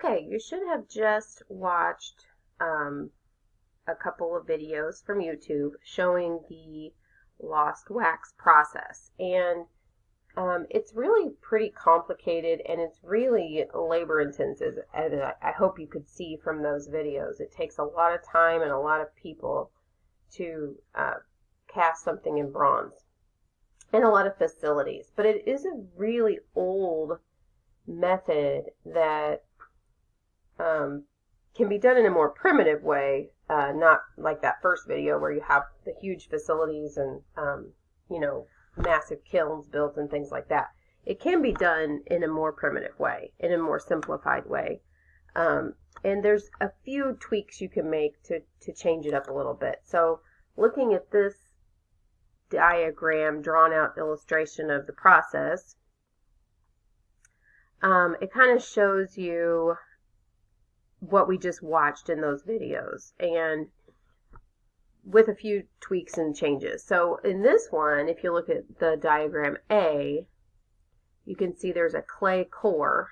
Okay, you should have just watched a couple of videos from YouTube showing the lost wax process. And it's really pretty complicated and it's really labor intensive, as I hope you could see from those videos. It takes a lot of time and a lot of people to cast something in bronze and a lot of facilities. But it is a really old method that can be done in a more primitive way, not like that first video where you have the huge facilities and, massive kilns built and things like that. It can be done in a more primitive way, in a more simplified way. And there's a few tweaks you can make to change it up a little bit. So looking at this diagram, drawn out illustration of the process, it kind of shows you what we just watched in those videos, and with a few tweaks and changes. So in this one, if you look at the diagram A, you can see there's a clay core.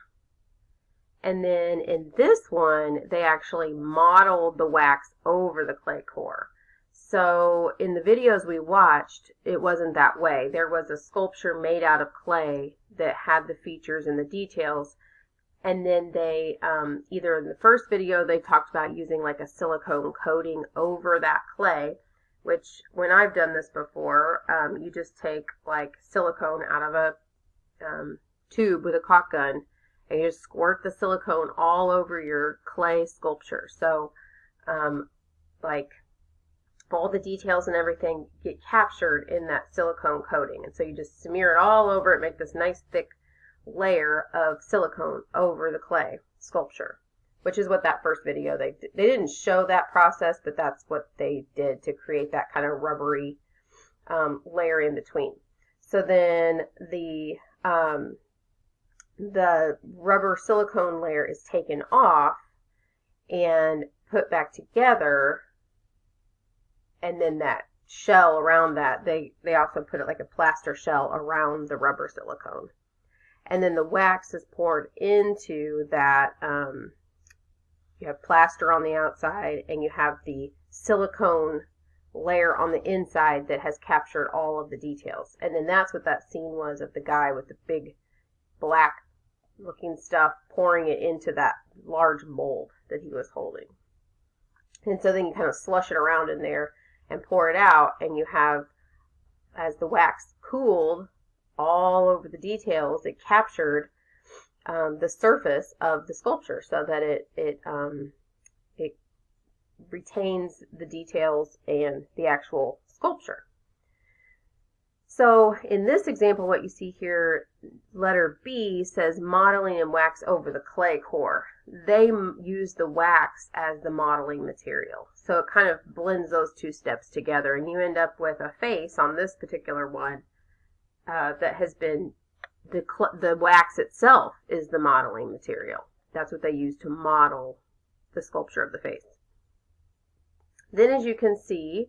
And then in this one, they actually modeled the wax over the clay core. So in the videos we watched, it wasn't that way. There was a sculpture made out of clay that had the features and the details. And then they, either in the first video, they talked about using like a silicone coating over that clay, which when I've done this before, you just take like silicone out of a tube with a caulk gun and you just squirt the silicone all over your clay sculpture. So, like all the details and everything get captured in that silicone coating. And so you just smear it all over it, make this nice thick layer of silicone over the clay sculpture, which is what that first video they didn't show that process, but that's what they did to create that kind of rubbery layer in between. So then the rubber silicone layer is taken off and put back together, and then that shell around that, they also put it like a plaster shell around the rubber silicone. And then the wax is poured into that. You have plaster on the outside and you have the silicone layer on the inside that has captured all of the details. And then that's what that scene was of the guy with the big black looking stuff pouring it into that large mold that he was holding. And so then you kind of slush it around in there and pour it out, and you have, as the wax cooled all over the details, it captured the surface of the sculpture so that it retains the details and the actual sculpture. So in this example, what you see here, letter B says modeling and wax over the clay core. They use the wax as the modeling material. So it kind of blends those two steps together, and you end up with a face on this particular one that has been, the wax itself is the modeling material. That's what they use to model the sculpture of the face. Then, as you can see,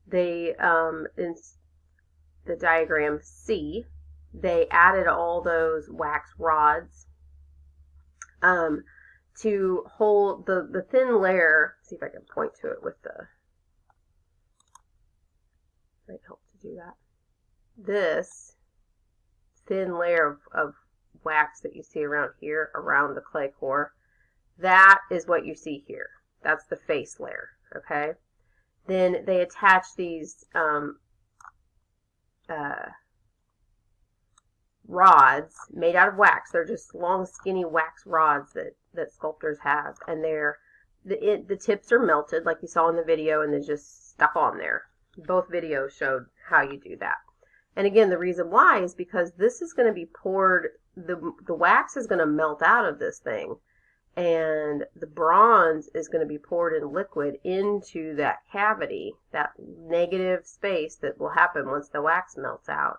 they in the diagram C, they added all those wax rods to hold the thin layer. See if I can point to it with the, might help to do that. This thin layer of wax that you see around here, around the clay core, that is what you see here. That's the face layer, okay? Then they attach these rods made out of wax. They're just long, skinny wax rods that sculptors have, and the tips are melted like you saw in the video, and they're just stuck on there. Both videos showed how you do that. And again, the reason why is because this is going to be poured, the wax is going to melt out of this thing, and the bronze is going to be poured in liquid into that cavity, that negative space that will happen once the wax melts out.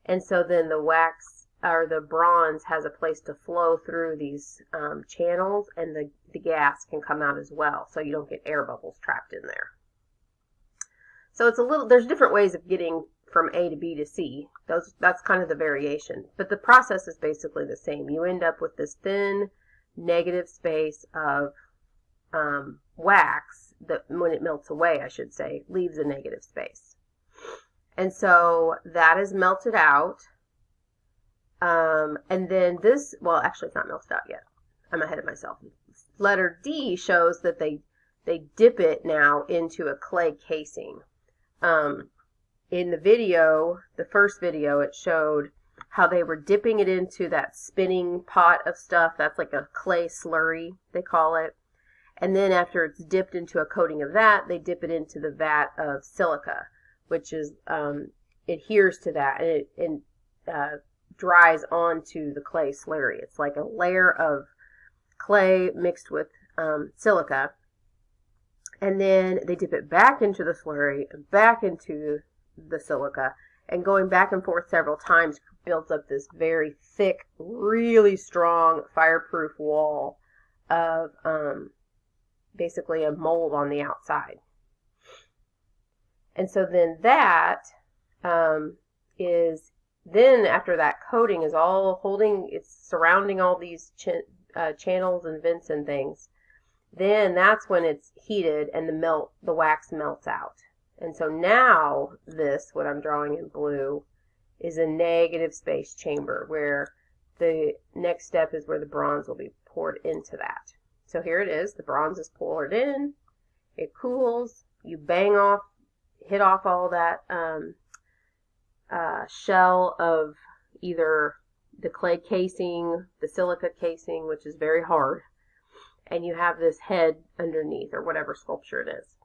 And so then the wax, or the bronze, has a place to flow through these channels, and the gas can come out as well, so you don't get air bubbles trapped in there. So it's there's different ways of getting from A to B to C. That's kind of the variation. But the process is basically the same. You end up with this thin negative space of wax that, when it melts away, I should say, leaves a negative space. And so that is melted out. And then this, well, actually it's not melted out yet. I'm ahead of myself. Letter D shows that they dip it now into a clay casing. In the video, the first video, it showed how they were dipping it into that spinning pot of stuff. That's like a clay slurry, they call it. And then after it's dipped into a coating of that, they dip it into the vat of silica, which is adheres to that, and it dries onto the clay slurry. It's like a layer of clay mixed with silica. And then they dip it back into the slurry, back into the silica, and going back and forth several times builds up this very thick, really strong fireproof wall of basically a mold on the outside. And so then that is, then after that coating is all holding, it's surrounding all these channels and vents and things, then that's when it's heated and the wax melts out. And so now this, what I'm drawing in blue, is a negative space chamber where the next step is where the bronze will be poured into that. So here it is. The bronze is poured in. It cools. You hit off all that shell of either the clay casing, the silica casing, which is very hard, and you have this head underneath, or whatever sculpture it is.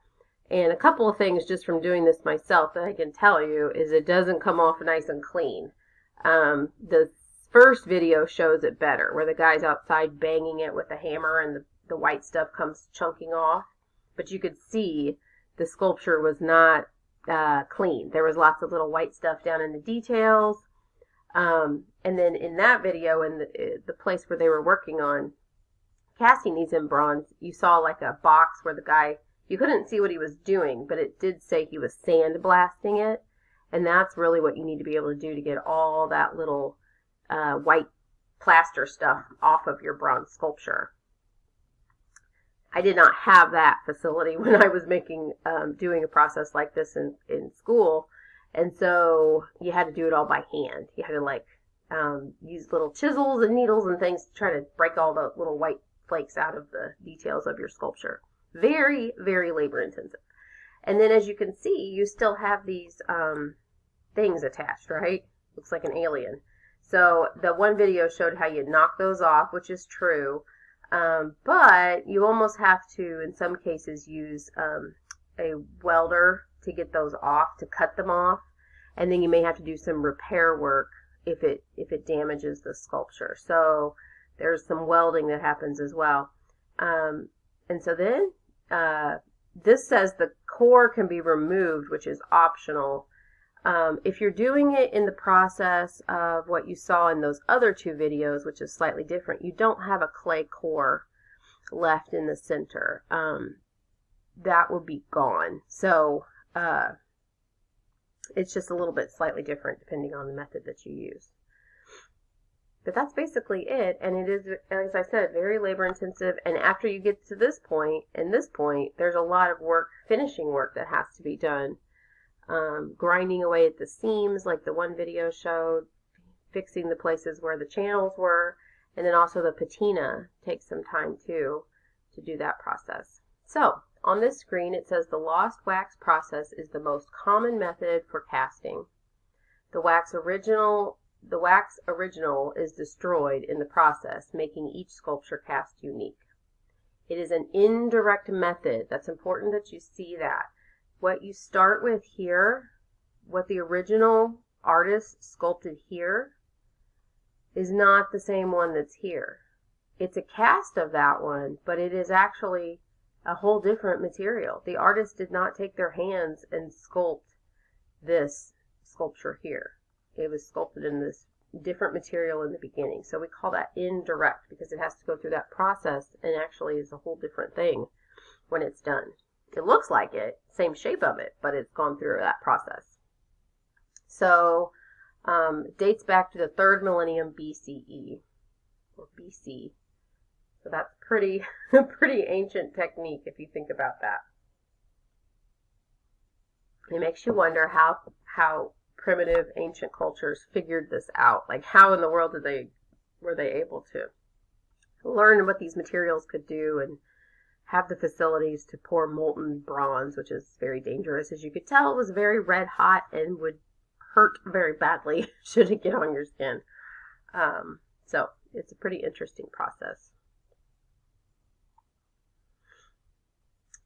And a couple of things just from doing this myself that I can tell you is it doesn't come off nice and clean. The first video shows it better, where the guy's outside banging it with a hammer and the white stuff comes chunking off. But you could see the sculpture was not clean. There was lots of little white stuff down in the details. And then in that video, in the place where they were working on casting these in bronze, you saw like a box where the guy, you couldn't see what he was doing, but it did say he was sandblasting it. And that's really what you need to be able to do to get all that little white plaster stuff off of your bronze sculpture. I did not have that facility when I was doing a process like this in school. And so you had to do it all by hand. You had to use little chisels and needles and things to try to break all the little white flakes out of the details of your sculpture. Very, very labor intensive. And then as you can see, you still have these things attached, right? Looks like an alien. So the one video showed how you knock those off, which is true. But you almost have to, in some cases, use a welder to get those off, to cut them off. And then you may have to do some repair work if it damages the sculpture. So there's some welding that happens as well. And so then this says the core can be removed, which is optional. If you're doing it in the process of what you saw in those other two videos, which is slightly different, you don't have a clay core left in the center. That will be gone. So it's just a little bit slightly different depending on the method that you use. But that's basically it, and it is, as I said, very labor intensive. And after you get to this point, there's a lot of work, finishing work that has to be done. Grinding away at the seams, like the one video showed, fixing the places where the channels were, and then also the patina takes some time too to do that process. So on this screen it says the lost wax process is the most common method for casting. The wax original is destroyed in the process, making each sculpture cast unique. It is an indirect method. That's important that you see that. What you start with here, what the original artist sculpted here, is not the same one that's here. It's a cast of that one, but it is actually a whole different material. The artist did not take their hands and sculpt this sculpture here. It was sculpted in this different material in the beginning. So we call that indirect because it has to go through that process and actually is a whole different thing when it's done. It looks like it, same shape of it, but it's gone through that process. So it dates back to the 3rd millennium BCE, or BC. So that's pretty pretty ancient technique if you think about that. It makes you wonder how primitive ancient cultures figured this out. Like, how in the world were they able to learn what these materials could do and have the facilities to pour molten bronze, which is very dangerous. As you could tell, it was very red hot and would hurt very badly should it get on your skin. So it's a pretty interesting process.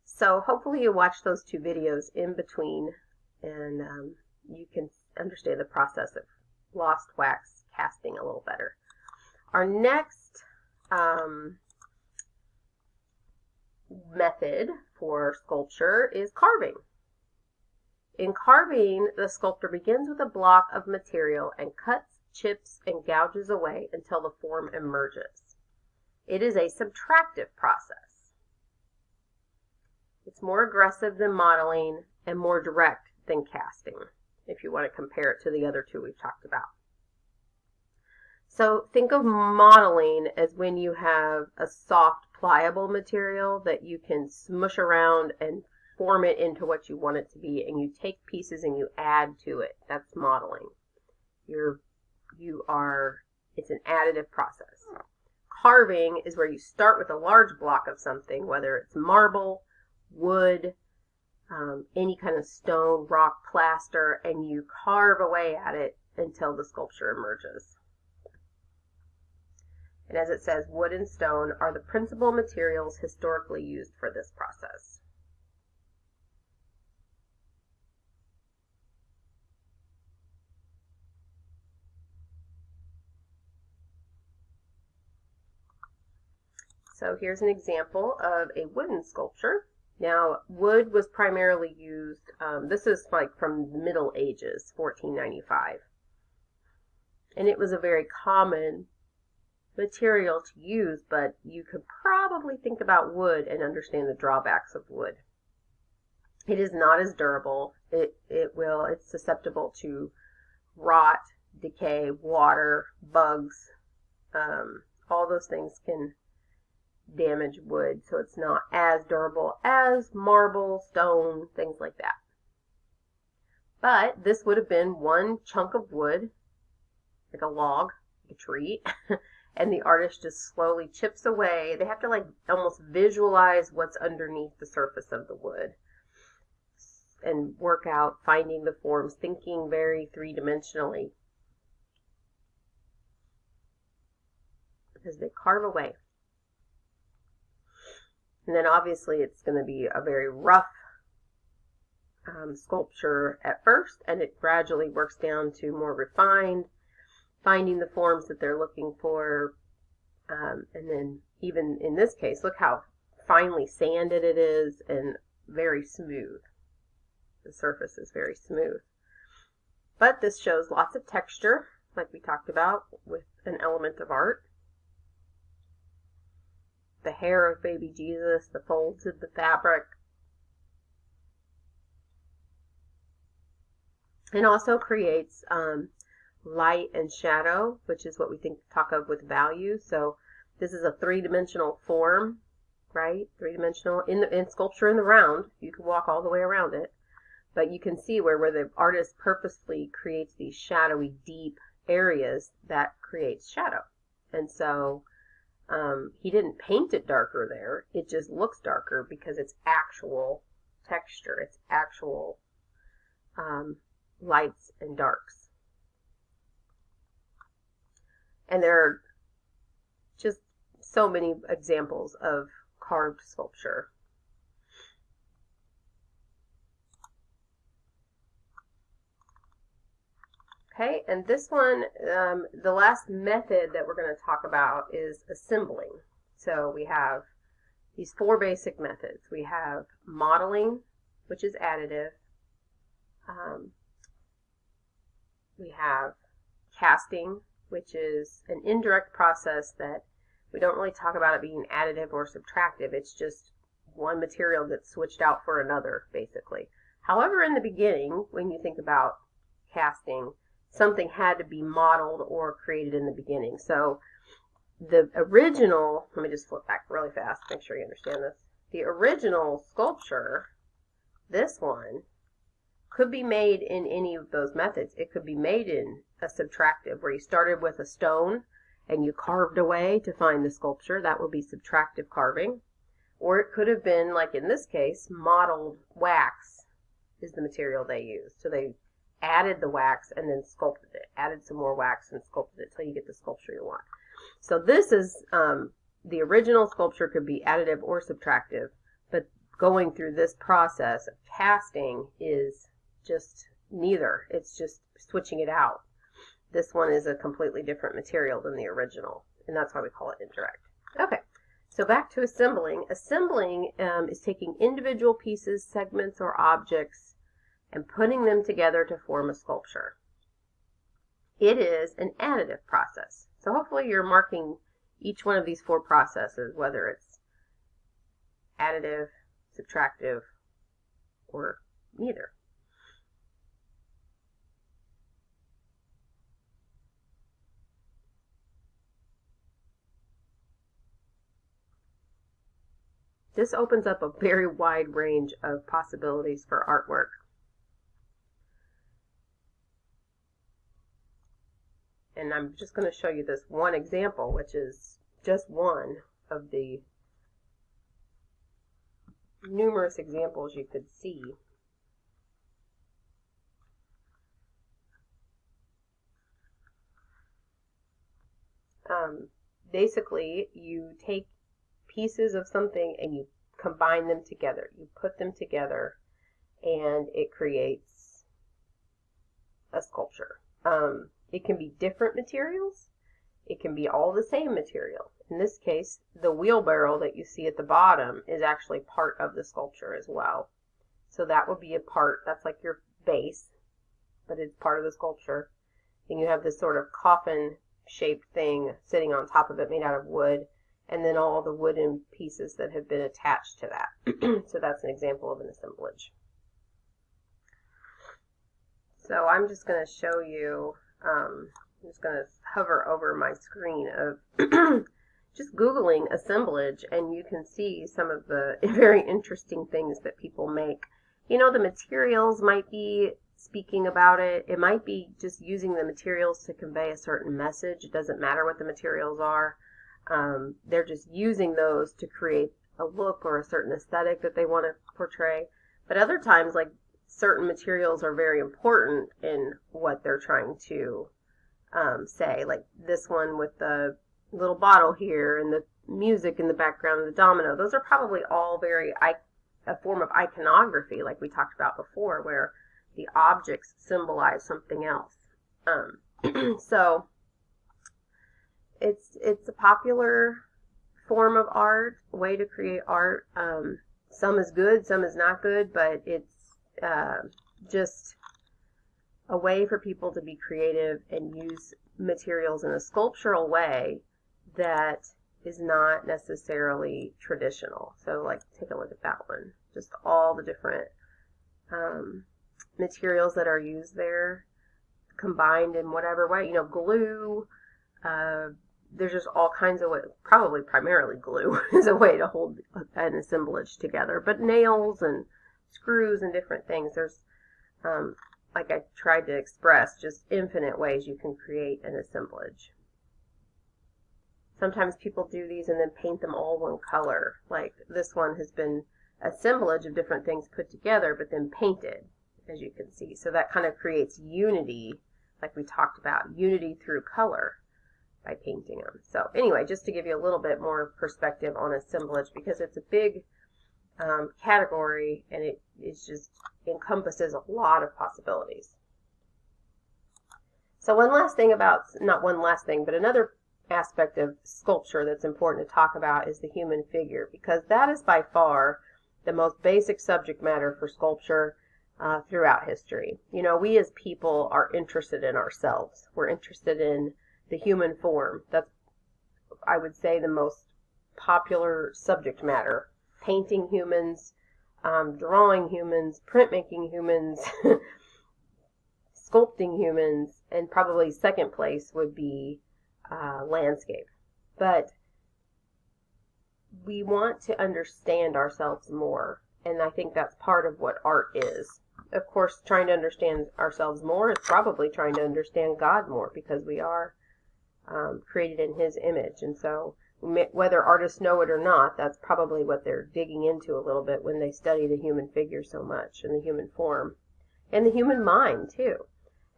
So hopefully you watch those two videos in between, and you can understand the process of lost wax casting a little better. Our next method for sculpture is carving. In carving, the sculptor begins with a block of material and cuts, chips, and gouges away until the form emerges. It is a subtractive process. It's more aggressive than modeling and more direct than casting, if you want to compare it to the other two we've talked about. So think of modeling as when you have a soft, pliable material that you can smush around and form it into what you want it to be, and you take pieces and you add to it. That's modeling. It's an additive process. Carving is where you start with a large block of something, whether it's marble, wood, any kind of stone, rock, plaster, and you carve away at it until the sculpture emerges. And as it says, wood and stone are the principal materials historically used for this process. So here's an example of a wooden sculpture. Now, wood was primarily used, this is like from the Middle Ages, 1495. And it was a very common material to use, but you could probably think about wood and understand the drawbacks of wood. It is not as durable. It's susceptible to rot, decay, water, bugs. All those things can damage wood, so it's not as durable as marble, stone, things like that. But this would have been one chunk of wood, like a log, like a tree, and the artist just slowly chips away. They have to like almost visualize what's underneath the surface of the wood and work out finding the forms, thinking very three-dimensionally as they carve away. And then obviously it's going to be a very rough sculpture at first, and it gradually works down to more refined, finding the forms that they're looking for. And then even in this case, look how finely sanded it is and very smooth. The surface is very smooth. But this shows lots of texture, like we talked about, with an element of art. The hair of baby Jesus, the folds of the fabric. And also creates light and shadow, which is what we talk of with value. So this is a three-dimensional form, right? Three-dimensional in sculpture in the round. You can walk all the way around it. But you can see where the artist purposely creates these shadowy, deep areas that creates shadow. And so he didn't paint it darker there. It just looks darker because it's actual texture. It's actual lights and darks. And there are just so many examples of carved sculpture. Okay, and this one, the last method that we're going to talk about is assembling. So we have these four basic methods. We have modeling, which is additive. We have casting, which is an indirect process that we don't really talk about it being additive or subtractive. It's just one material gets switched out for another, basically. However, in the beginning, when you think about casting, something had to be modeled or created in the beginning. So the original, let me just flip back really fast, make sure you understand this. The original sculpture, this one, could be made in any of those methods. It could be made in a subtractive, where you started with a stone and you carved away to find the sculpture. That would be subtractive carving. Or it could have been, like in this case, mottled wax is the material they used. So they added the wax and then sculpted it, added some more wax and sculpted it till you get the sculpture you want. So this is, the original sculpture could be additive or subtractive, but going through this process of casting is just neither. It's just switching it out. This one is a completely different material than the original, and that's why we call it indirect. Okay, so back to assembling. Assembling is taking individual pieces, segments, or objects and putting them together to form a sculpture. It is an additive process. So hopefully you're marking each one of these 4 processes, whether it's additive, subtractive, or neither. This opens up a very wide range of possibilities for artwork. And I'm just going to show you this one example, which is just one of the numerous examples you could see. Basically, you take pieces of something and you combine them together. You put them together and it creates a sculpture. It can be different materials. It can be all the same material. In this case, the wheelbarrow that you see at the bottom is actually part of the sculpture as well. So that would be a part, that's like your base, but it's part of the sculpture. And you have this sort of coffin-shaped thing sitting on top of it made out of wood, and then all the wooden pieces that have been attached to that. So that's an example of an assemblage. So I'm just going to show you, I'm just going to hover over my screen of just Googling assemblage, and you can see some of the very interesting things that people make. You know, the materials might be speaking about it. It might be just using the materials to convey a certain message. It doesn't matter what the materials are. They're just using those to create a look or a certain aesthetic that they want to portray. But other times, like, certain materials are very important in what they're trying to say. Like this one with the little bottle here and the music in the background and the domino. Those are probably all very a form of iconography, like we talked about before, where the objects symbolize something else. So it's a popular form of art, way to create art. Some is good, some is not good, but it's just a way for people to be creative and use materials in a sculptural way that is not necessarily traditional. So, like, take a look at that one. Just all the different materials that are used there, combined in whatever way. You know, glue, there's just all kinds of ways, probably primarily glue is a way to hold an assemblage together, but nails and screws and different things. There's, like I tried to express, just infinite ways you can create an assemblage. Sometimes people do these and then paint them all one color. Like this one has been assemblage of different things put together, but then painted, as you can see. So that kind of creates unity, like we talked about, unity through color by painting them. So anyway, just to give you a little bit more perspective on assemblage, because it's a big category and it just encompasses a lot of possibilities. So one last thing about, not one last thing, but another aspect of sculpture that's important to talk about is the human figure, because that is by far the most basic subject matter for sculpture throughout history. You know, we as people are interested in ourselves. We're interested in the human form. That's, I would say, the most popular subject matter. Painting humans, drawing humans, printmaking humans, sculpting humans, and probably second place would be landscape. But we want to understand ourselves more, and I think that's part of what art is. Of course, trying to understand ourselves more is probably trying to understand God more, because we are created in His image. And so whether artists know it or not, that's probably what they're digging into a little bit when they study the human figure so much, and the human form, and the human mind too.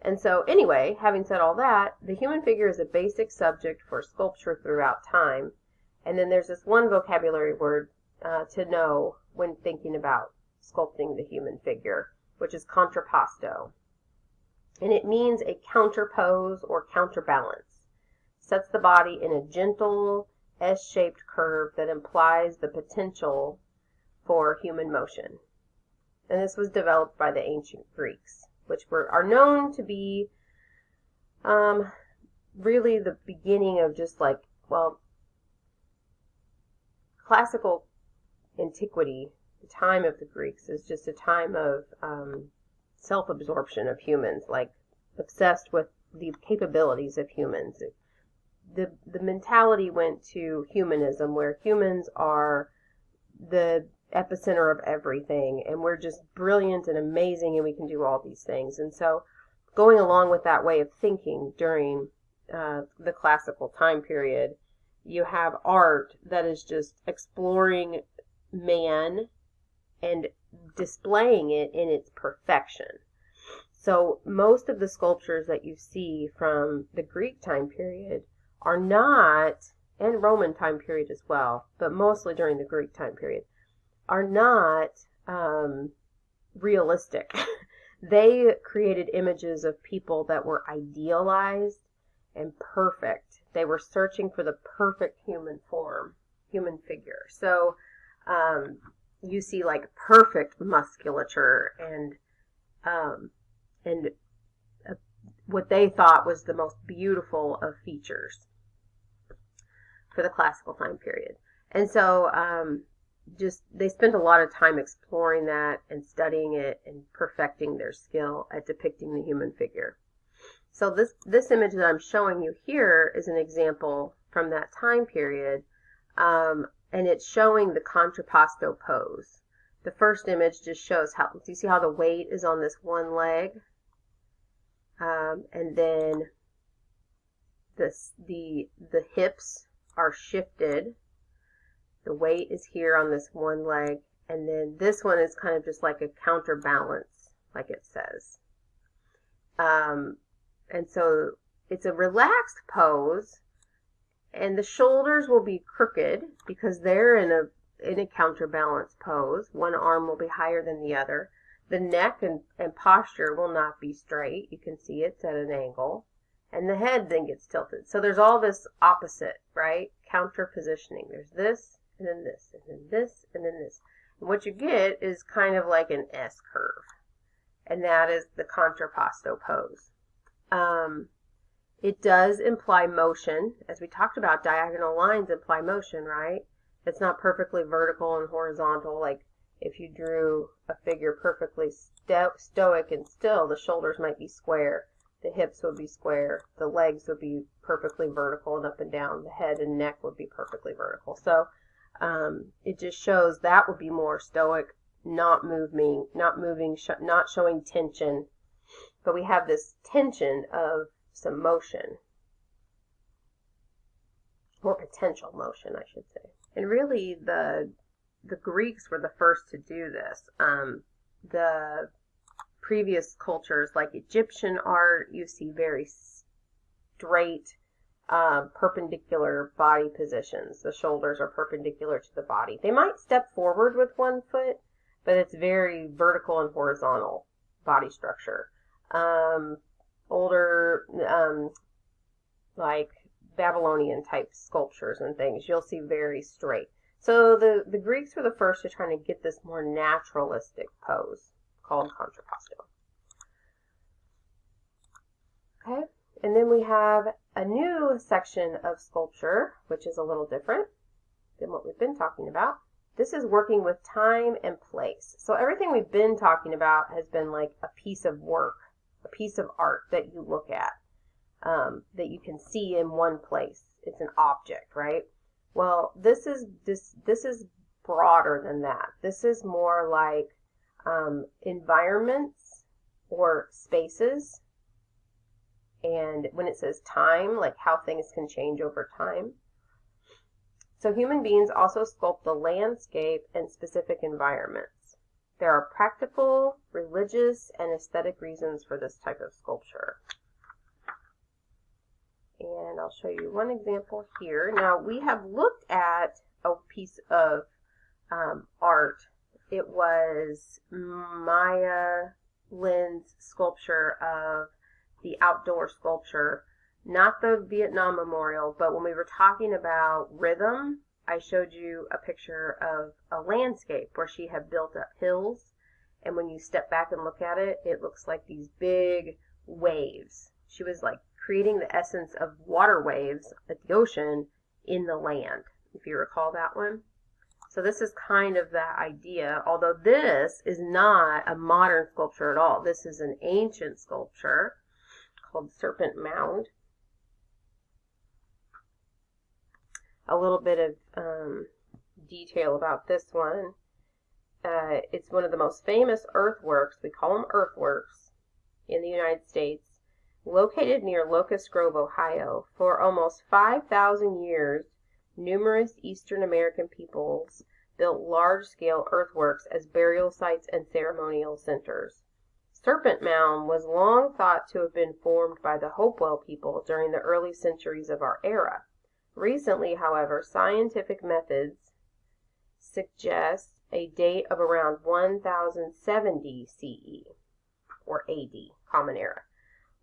And so anyway, having said all that, the human figure is a basic subject for sculpture throughout time. And then there's this one vocabulary word to know when thinking about sculpting the human figure, which is contrapposto. And it means a counterpose or counterbalance. Sets the body in a gentle S-shaped curve that implies the potential for human motion. And this was developed by the ancient Greeks, which are known to be really the beginning of just classical antiquity. The time of the Greeks is just a time of self-absorption of humans, obsessed with the capabilities of humans. The mentality went to humanism, where humans are the epicenter of everything, and we're just brilliant and amazing, and we can do all these things. And so going along with that way of thinking during the classical time period, you have art that is just exploring man and displaying it in its perfection. So most of the sculptures that you see from the Greek time period are not, and Roman time period as well, but mostly during the Greek time period, are not realistic. They created images of people that were idealized and perfect. They were searching for the perfect human form, human figure. So you see perfect musculature and what they thought was the most beautiful of features for the classical time period. And so they spent a lot of time exploring that and studying it and perfecting their skill at depicting the human figure. So this image that I'm showing you here is an example from that time period, and it's showing the contrapposto pose. The first image just shows do you see how the weight is on this one leg? And then the hips are shifted. The weight is here on this one leg, and then this one is kind of just like a counterbalance, like it says. And so it's a relaxed pose, and the shoulders will be crooked because they're in a counterbalance pose. One arm will be higher than the other. The neck and posture will not be straight. You can see it's at an angle. And the head then gets tilted. So there's all this opposite, right? Counter positioning. There's this, and then this, and then this, and then this. And what you get is kind of like an S curve. And that is the contrapposto pose. It does imply motion. As we talked about, diagonal lines imply motion, right? It's not perfectly vertical and horizontal. Like if you drew a figure perfectly stoic and still, the shoulders might be square. The hips would be square. The legs would be perfectly vertical and up and down. The head and neck would be perfectly vertical. So it just shows that would be more stoic, not moving, not showing tension. But we have this tension of some motion, or potential motion, I should say. And really, the Greeks were the first to do this. The previous cultures, like Egyptian art, you see very straight, perpendicular body positions. The shoulders are perpendicular to the body. They might step forward with one foot, but it's very vertical and horizontal body structure. Older, like Babylonian type sculptures and things, you'll see very straight. So the Greeks were the first to try to get this more naturalistic pose called contrapposto. Okay, and then we have a new section of sculpture, which is a little different than what we've been talking about. This is working with time and place. So everything we've been talking about has been like a piece of work, a piece of art that you look at, that you can see in one place it's an object, right? Well, this is broader than that. This is more like environments or spaces. And when it says time, like how things can change over time. So human beings also sculpt the landscape and specific environments. There are practical, religious, and aesthetic reasons for this type of sculpture. And I'll show you one example here. Now, we have looked at a piece of art. It was Maya Lin's sculpture of the outdoor sculpture, not the Vietnam Memorial, but when we were talking about rhythm, I showed you a picture of a landscape where she had built up hills, and when you step back and look at it, it looks like these big waves. She was like creating the essence of water waves at the ocean in the land, if you recall that one. So this is kind of that idea, although this is not a modern sculpture at all. This is an ancient sculpture called Serpent Mound. A little bit of detail about this one. It's one of the most famous earthworks, we call them earthworks, in the United States, located near Locust Grove, Ohio. For almost 5,000 years, numerous Eastern American peoples built large-scale earthworks as burial sites and ceremonial centers. Serpent Mound was long thought to have been formed by the Hopewell people during the early centuries of our era. Recently, however, scientific methods suggest a date of around 1070 CE, or AD, Common Era,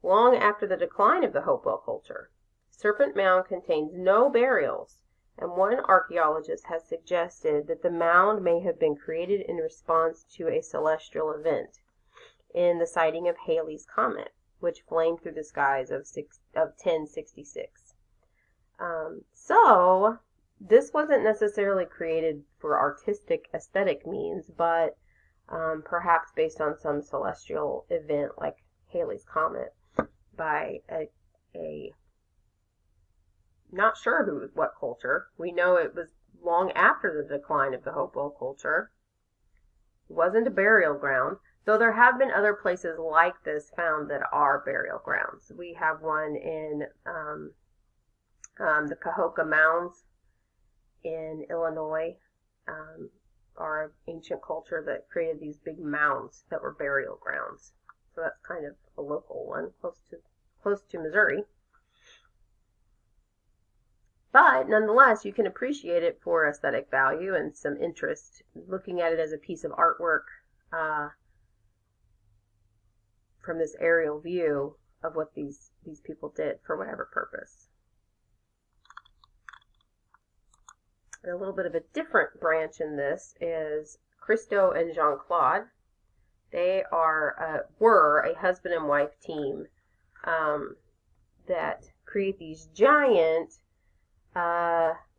long after the decline of the Hopewell culture. Serpent Mound contains no burials, and one archaeologist has suggested that the mound may have been created in response to a celestial event in the sighting of Halley's Comet, which flamed through the skies of 1066. So this wasn't necessarily created for artistic aesthetic means, but perhaps based on some celestial event like Halley's Comet by a not sure what culture. We know it was long after the decline of the Hopewell culture. It wasn't a burial ground, though there have been other places like this found that are burial grounds. We have one in the Cahokia Mounds in Illinois, are an ancient culture that created these big mounds that were burial grounds. So that's kind of a local one, close to Missouri. But nonetheless, you can appreciate it for aesthetic value and some interest, looking at it as a piece of artwork from this aerial view of what these people did for whatever purpose. And a little bit of a different branch in this is Christo and Jean-Claude. They were a husband and wife team that create these giant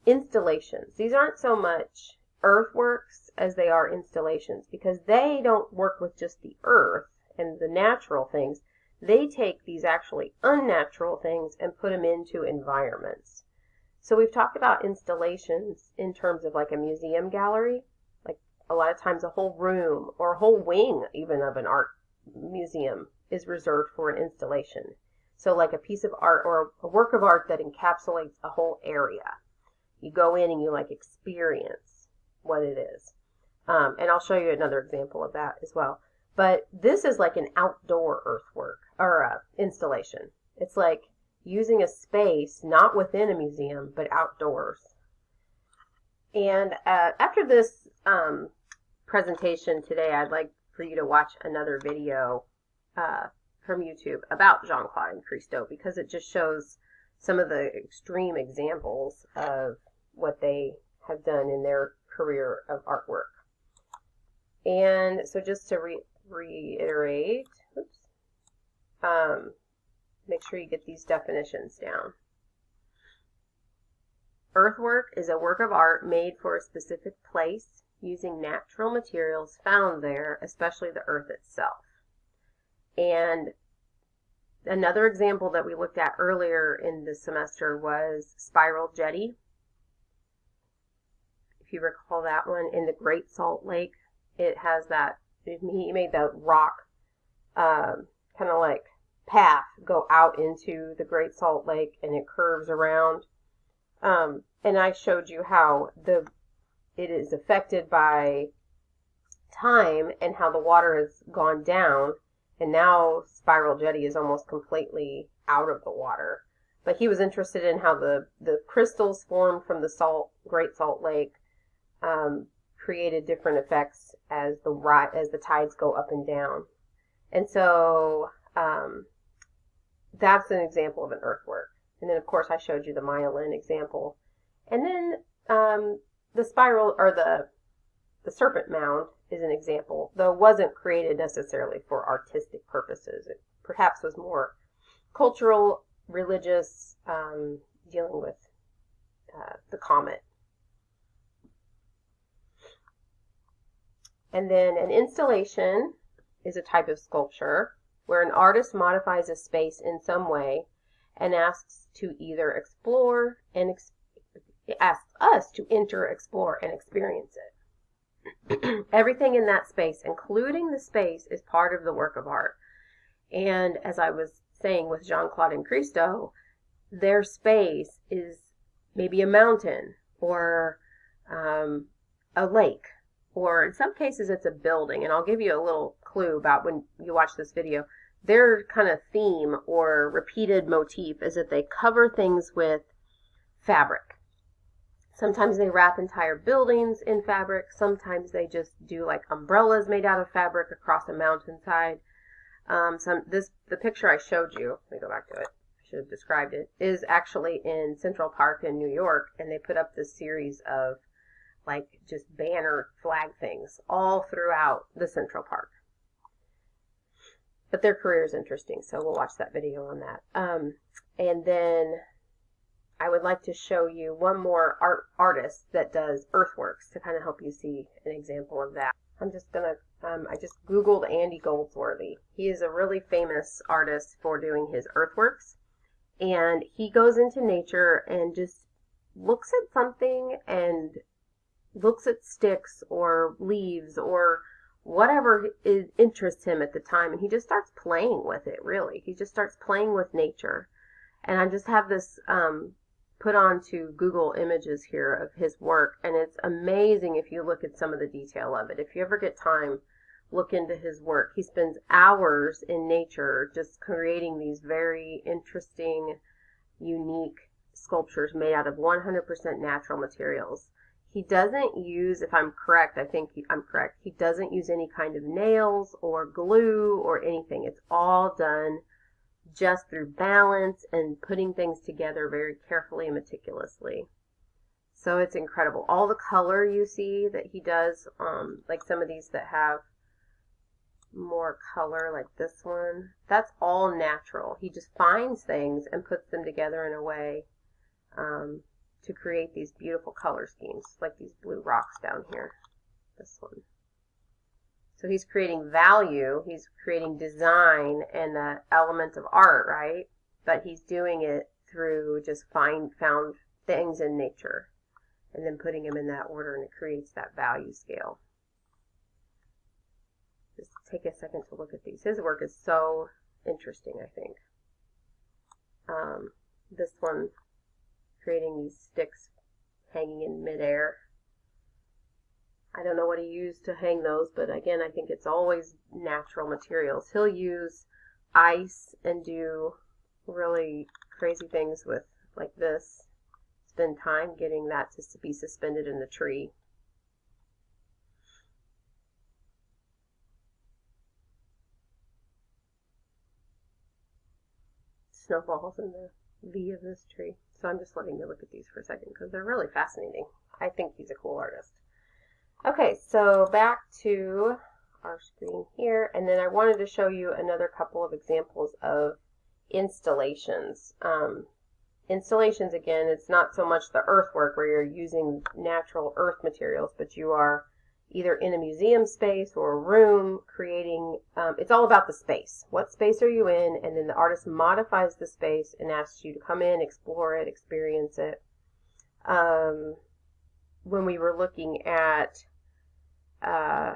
installations. These aren't so much earthworks as they are installations, because they don't work with just the earth and the natural things. They take these actually unnatural things and put them into environments. So we've talked about installations in terms of like a museum gallery, like a lot of times a whole room or a whole wing even of an art museum is reserved for an installation. So like a piece of art or a work of art that encapsulates a whole area. You go in and you like experience what it is. And I'll show you another example of that as well. But this is like an outdoor earthwork or installation. It's like using a space not within a museum but outdoors. And after this presentation today, I'd like for you to watch another video from YouTube about Jean-Claude and Christo, because it just shows some of the extreme examples of what they have done in their career of artwork. And so just to reiterate, make sure you get these definitions down. Earthwork is a work of art made for a specific place using natural materials found there, especially the earth itself. And Another example that we looked at earlier in the semester was spiral jetty. If you recall that one in the Great Salt Lake, it has that, he made the rock kind of like path go out into the Great Salt Lake, and it curves around. And I showed you how it is affected by time and how the water has gone down, and now Spiral Jetty is almost completely out of the water. But he was interested in how the crystals formed from the Great Salt Lake created different effects as the tides go up and down. And so that's an example of an earthwork. And then, of course, I showed you the myelin example. And then the spiral, or the serpent mound is an example, though it wasn't created necessarily for artistic purposes. It perhaps was more cultural, religious, dealing with the comet. And then an installation is a type of sculpture where an artist modifies a space in some way and asks to either explore and asks us to enter, explore, and experience it. Everything in that space, including the space, is part of the work of art. And as I was saying with Jean-Claude and Christo, their space is maybe a mountain or a lake, or in some cases it's a building. And I'll give you a little clue about when you watch this video. Their kind of theme or repeated motif is that they cover things with fabric. Sometimes they wrap entire buildings in fabric. Sometimes they just do like umbrellas made out of fabric across a mountainside. The picture I showed you, let me go back to it, I should have described it, is actually in Central Park in New York, and they put up this series of like just banner flag things all throughout the Central Park. But their career is interesting, so we'll watch that video on that. And then I would like to show you one more artist that does earthworks to kind of help you see an example of that. I'm just going to, I just Googled Andy Goldsworthy. He is a really famous artist for doing his earthworks. And he goes into nature and just looks at something and looks at sticks or leaves or whatever interests him at the time, and he just starts playing with it, really. He just starts playing with nature. And I just have this put onto Google Images here of his work, and it's amazing if you look at some of the detail of it. If you ever get time, look into his work. He spends hours in nature just creating these very interesting, unique sculptures made out of 100% natural materials. He doesn't use, if I'm correct, I think I'm correct, he doesn't use any kind of nails or glue or anything. It's all done just through balance and putting things together very carefully and meticulously. So it's incredible. All the color you see that he does, like some of these that have more color, like this one, that's all natural. He just finds things and puts them together in a way to create these beautiful color schemes, like these blue rocks down here, this one. So he's creating value, he's creating design and an element of art, right? But he's doing it through just found things in nature and then putting them in that order, and it creates that value scale. Just take a second to look at these. His work is so interesting, I think. This one, creating these sticks hanging in midair. I don't know what he used to hang those, but again, I think it's always natural materials. He'll use ice and do really crazy things with, like this. Spend time getting that to be suspended in the tree. Snowballs in the V of this tree. So I'm just letting you look at these for a second because they're really fascinating. I think he's a cool artist. Okay, so back to our screen here, and then I wanted to show you another couple of examples of installations. Installations, again, it's not so much the earthwork where you're using natural earth materials, but you are either in a museum space or a room, creating, it's all about the space. What space are you in? And then the artist modifies the space and asks you to come in, explore it, experience it. When we were looking at, I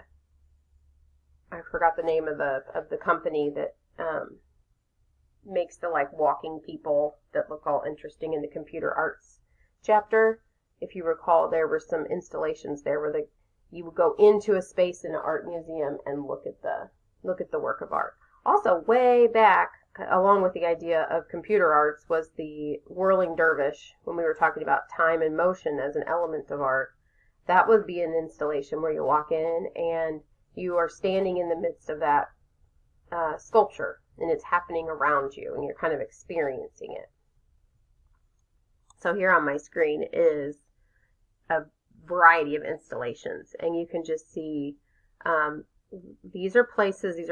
forgot the name of the company that makes the like walking people that look all interesting in the computer arts chapter. If you recall, there were some installations there where you would go into a space in an art museum and look at the work of art. Also, way back, along with the idea of computer arts, was the whirling dervish, when we were talking about time and motion as an element of art. That would be an installation where you walk in and you are standing in the midst of that sculpture, and it's happening around you, and you're kind of experiencing it. So here on my screen is a variety of installations, and you can just see these are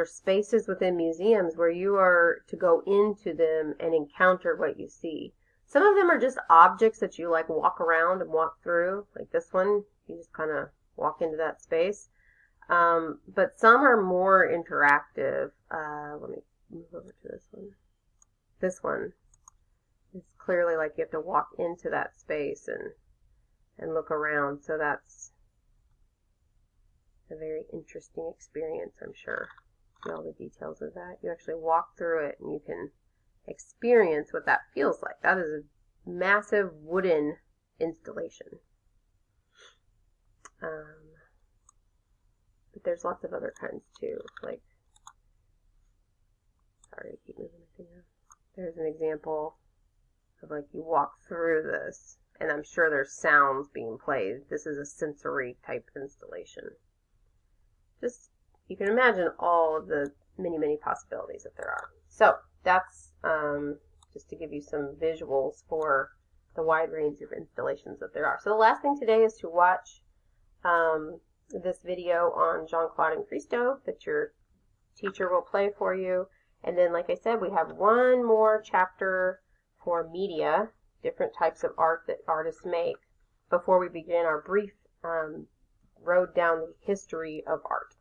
spaces within museums where you are to go into them and encounter what you see. Some of them are just objects that you like walk around and walk through, like this one. You just kind of walk into that space. But some are more interactive. Let me move over to this one. This one is clearly like you have to walk into that space and look around. So that's a very interesting experience, I'm sure. See all the details of that. You actually walk through it and you can experience what that feels like. That is a massive wooden installation. But there's lots of other kinds too. Like, sorry to keep moving my thing up. There's an example of like you walk through this, and I'm sure there's sounds being played. This is a sensory type installation. Just, you can imagine all of the many, many possibilities that there are. So that's just to give you some visuals for the wide range of installations that there are. So the last thing today is to watch this video on Jean-Claude and Christo that your teacher will play for you. And then, like I said, we have one more chapter for media, different types of art that artists make, before we begin our brief road down the history of art.